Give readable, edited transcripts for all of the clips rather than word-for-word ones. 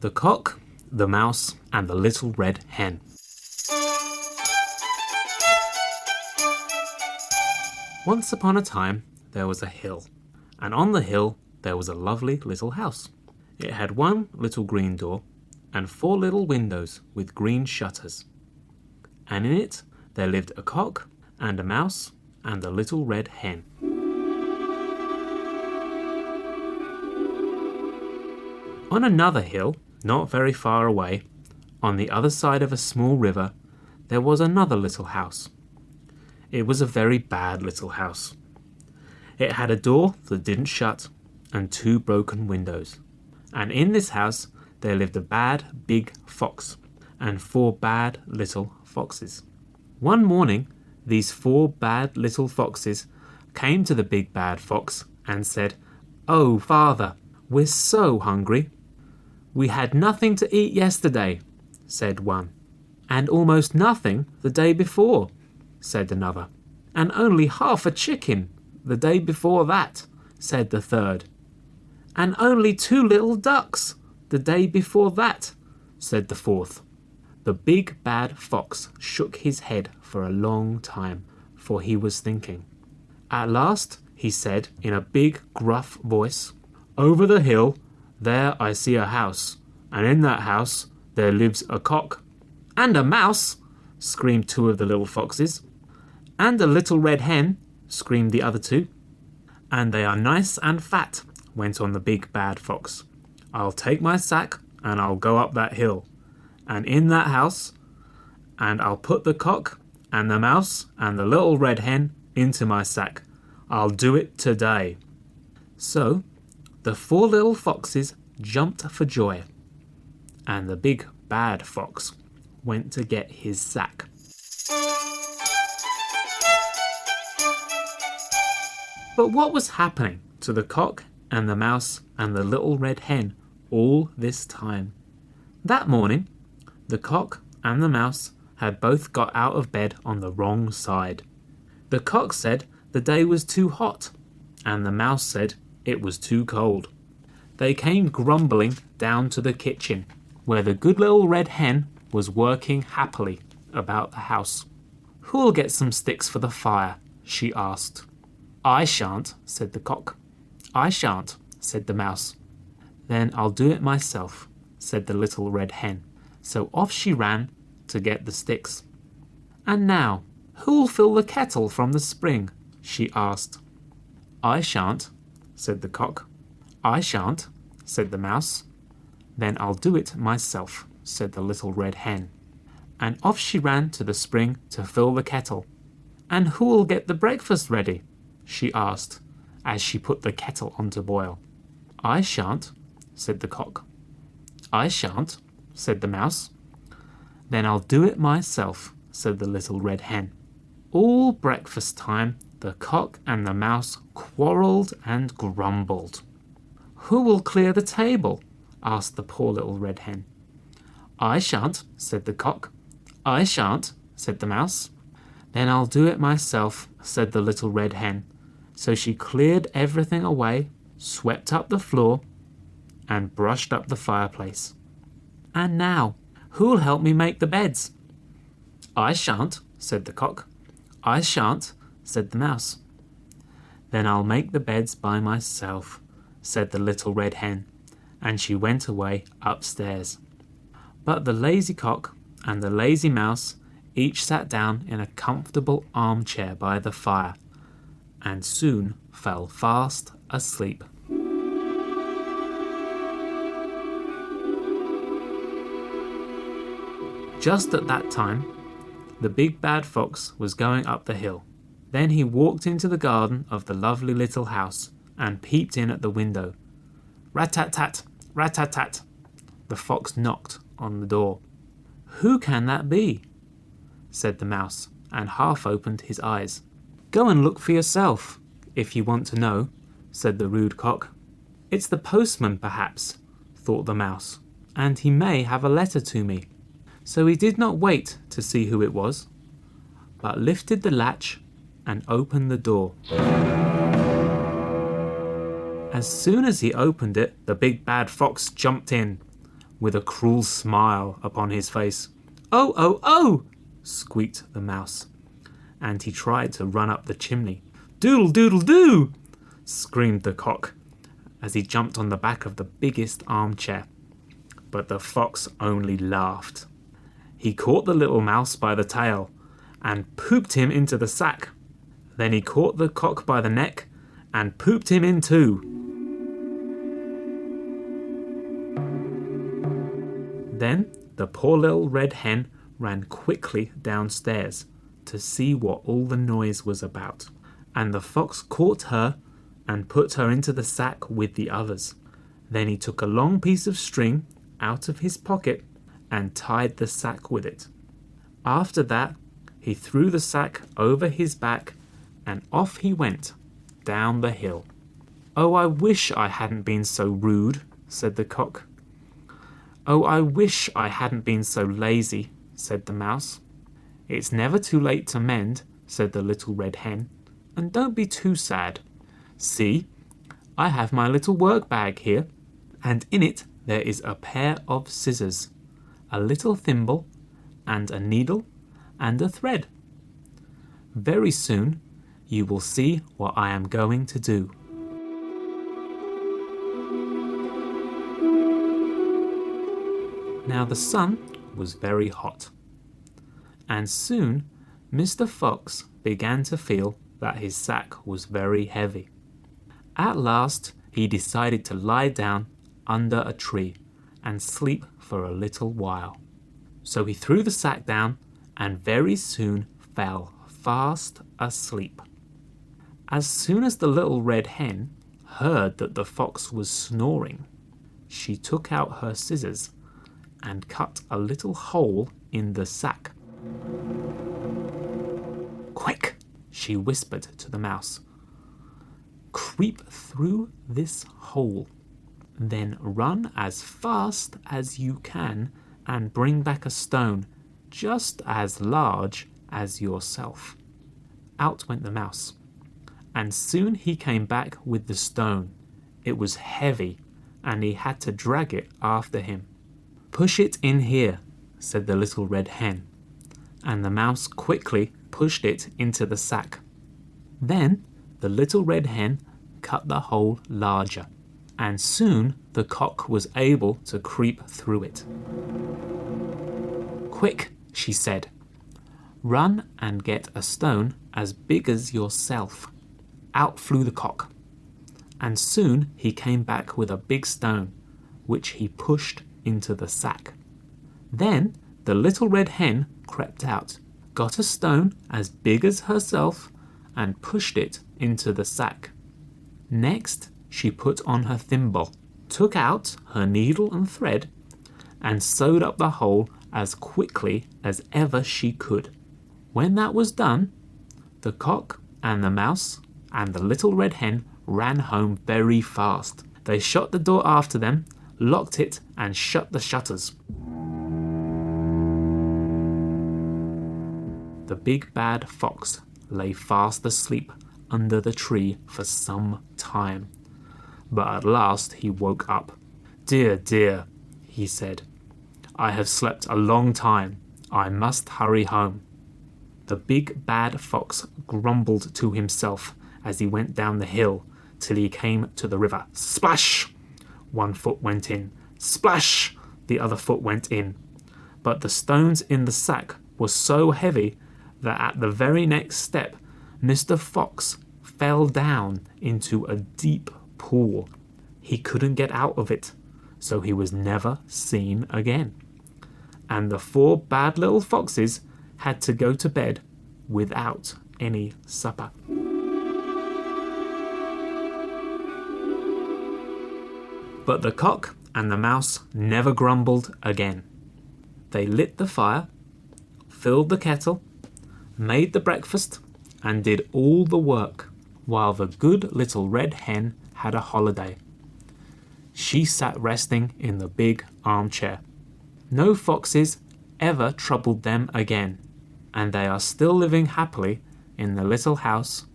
The Cock, the Mouse, and the Little Red Hen. Once upon a time, there was a hill, and on the hill there was a lovely little house. It had one little green door and 4 little windows with green shutters. And in it there lived a cock and a mouse and a little red hen. On another hill, not very far away, on the other side of a small river, there was another little house. It was a very bad little house. It had a door that didn't shut and 2 broken windows. And in this house there lived a bad big fox and 4 bad little foxes. One morning, these 4 bad little foxes came to the big bad fox and said, "Oh, father, we're so hungry." "We had nothing to eat yesterday," said one. "And almost nothing the day before," said another. "And only half a chicken the day before that," said the third. "And only 2 little ducks the day before that," said the fourth. The big bad fox shook his head for a long time, for he was thinking. At last he said in a big gruff voice, "Over the hill there I see a house, and in that house there lives a cock." "And a mouse," screamed 2 of the little foxes. "And a little red hen," screamed the other 2. "And they are nice and fat," went on the big bad fox. "I'll take my sack and I'll go up that hill, and in that house, and I'll put the cock and the mouse and the little red hen into my sack. I'll do it today." So the 4 little foxes jumped for joy, and the big bad fox went to get his sack. But what was happening to the cock and the mouse and the little red hen all this time? That morning, the cock and the mouse had both got out of bed on the wrong side. The cock said the day was too hot, and the mouse said it was too cold. They came grumbling down to the kitchen, where the good little red hen was working happily about the house. "Who'll get some sticks for the fire?" she asked. "I shan't," said the cock. "I shan't," said the mouse. "Then I'll do it myself," said the little red hen. So off she ran to get the sticks. "And now, who'll fill the kettle from the spring?" she asked. "I shan't," said the cock. "I shan't," said the mouse. "Then I'll do it myself," said the little red hen. And off she ran to the spring to fill the kettle. "And who'll get the breakfast ready?" she asked, as she put the kettle on to boil. "I shan't," said the cock. "I shan't," said the mouse. "Then I'll do it myself," said the little red hen. All breakfast time, the cock and the mouse quarrelled and grumbled. "Who will clear the table?" asked the poor little red hen. "I shan't," said the cock. "I shan't," said the mouse. "Then I'll do it myself," said the little red hen. So she cleared everything away, swept up the floor, and brushed up the fireplace. "And now, who'll help me make the beds?" "I shan't," said the cock. "I shan't," said the mouse. "Then I'll make the beds by myself," said the little red hen, and she went away upstairs. But the lazy cock and the lazy mouse each sat down in a comfortable armchair by the fire, and soon fell fast asleep. Just at that time, the big bad fox was going up the hill. Then he walked into the garden of the lovely little house and peeped in at the window. Rat-tat-tat, rat-tat-tat. The fox knocked on the door. "Who can that be?" said the mouse, and half opened his eyes. "Go and look for yourself, if you want to know," said the rude cock. "It's the postman, perhaps," thought the mouse, "and he may have a letter to me." So he did not wait to see who it was, but lifted the latch and opened the door. As soon as he opened it, the big bad fox jumped in. with a cruel smile upon his face. "Oh, oh, oh!" squeaked the mouse, and he tried to run up the chimney. "Doodle, doodle, doo!" screamed the cock as he jumped on the back of the biggest armchair. But the fox only laughed. He caught the little mouse by the tail and pooped him into the sack. Then he caught the cock by the neck and pooped him in too. Then the poor little red hen ran quickly downstairs to see what all the noise was about, and the fox caught her and put her into the sack with the others. Then he took a long piece of string out of his pocket and tied the sack with it. After that, he threw the sack over his back and off he went down the hill. "Oh, I wish I hadn't been so rude," said the cock. "Oh, I wish I hadn't been so lazy," said the mouse. "It's never too late to mend," said the little red hen, "and don't be too sad. See, I have my little work bag here, and in it there is a pair of scissors, a little thimble, and a needle, and a thread. Very soon you will see what I am going to do." Now the sun was very hot, and soon Mr. Fox began to feel that his sack was very heavy. At last he decided to lie down under a tree and sleep for a little while. So he threw the sack down and very soon fell fast asleep. As soon as the little red hen heard that the fox was snoring, she took out her scissors and cut a little hole in the sack. "Quick!" she whispered to the mouse. "Creep through this hole, then run as fast as you can and bring back a stone just as large as yourself." Out went the mouse, and soon he came back with the stone. It was heavy, and he had to drag it after him. "Push it in here," said the little red hen, and the mouse quickly pushed it into the sack. Then the little red hen cut the hole larger, and soon the cock was able to creep through it. "Quick," she said, "run and get a stone as big as yourself." Out flew the cock, and soon he came back with a big stone, which he pushed into the sack. Then the little red hen crept out, got a stone as big as herself, and pushed it into the sack. Next, she put on her thimble, took out her needle and thread, and sewed up the hole as quickly as ever she could. When that was done, the cock and the mouse and the little red hen ran home very fast. They shut the door after them, locked it, and shut the shutters. The big bad fox lay fast asleep under the tree for some time, but at last he woke up. "Dear, dear," he said, "I have slept a long time. I must hurry home." The big bad fox grumbled to himself as he went down the hill till he came to the river. Splash! One foot went in. Splash! The other foot went in. But the stones in the sack were so heavy that at the very next step, Mr. Fox fell down into a deep pool. He couldn't get out of it, so he was never seen again. And the 4 bad little foxes had to go to bed without any supper. But the cock and the mouse never grumbled again. They lit the fire, filled the kettle, made the breakfast, and did all the work, while the good little red hen had a holiday. She sat resting in the big armchair. No foxes ever troubled them again, and they are still living happily in the little house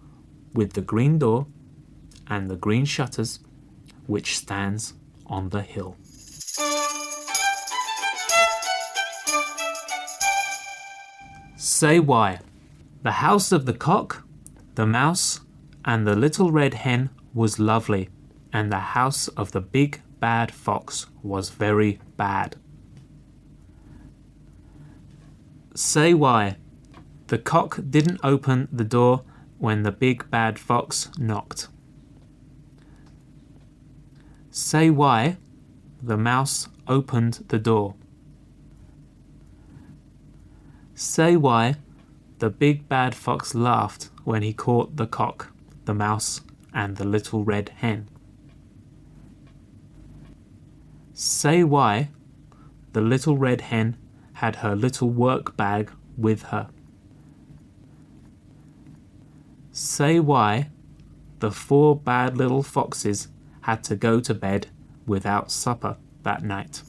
with the green door and the green shutters, which stands on the hill. Say why. The house of the cock, the mouse, and the little red hen was lovely, and the house of the big bad fox was very bad. Say why. The cock didn't open the door when the big bad fox knocked. Say why. The mouse opened the door. Say why. The big bad fox laughed when he caught the cock, the mouse, and the little red hen. Say why. The little red hen had her little work bag with her. Say why. The 4 bad little foxes had to go to bed without supper that night.